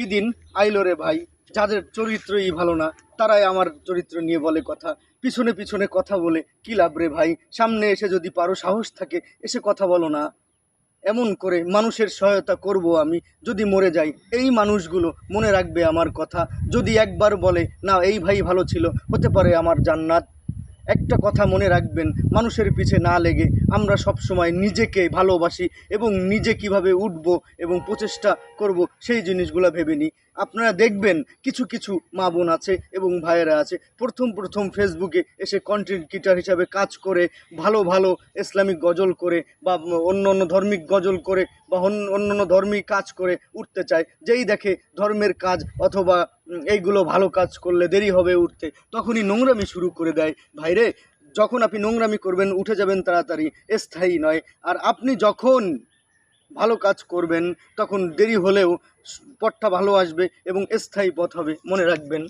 কি দিন আইলো রে ভাই, যাদের চরিত্রই ভালো না তারাই আমার চরিত্র নিয়ে বলে কথা, পিছনে পিছনে কথা বলে কি লাভ রে ভাই? সামনে এসে যদি পারো, সাহস থাকে এসে কথা বলো না। এমন করে মানুষের সহায়তা করব আমি যদি মরে যাই, এই মানুষগুলো মনে রাখবে আমার কথা। যদি একবার বলে না এই ভাই ভালো ছিল, হতে পারে আমার জান্নাত। একটা কথা মনে রাখবেন, মানুষের পিছে না লেগে আমরা সব সময় নিজেকে ভালোবাসি এবং নিজে কিভাবে উঠব এবং প্রচেষ্টা করব সেই জিনিসগুলো ভেবে নিই। আপনারা দেখবেন কিছু কিছু মা বোন আছে এবং ভাইয়েরা আছে, প্রথম প্রথম ফেসবুকে এসে কন্টেন্ট ক্রিয়েটার হিসাবে কাজ করে ভালো ভালো ইসলামিক গজল করে বা অন্য অন্য ধর্মিক গজল করে বা অন্য অন্য ধর্মিক কাজ করে উঠতে চায়। যেই দেখে ধর্মের কাজ অথবা এইগুলো ভালো কাজ করলে দেরি হবে উঠতে, তখনই নোংরামি শুরু করে দেয়। ভাইরে, যখন আপনি নোংরামি করবেন উঠে যাবেন তাড়াতাড়ি, স্থায়ী নয়। আর আপনি যখন ভালো কাজ করবেন তখন দেরি হলেও পথটা ভালো আসবে এবং স্থায়ী পথ হবে, মনে রাখবেন।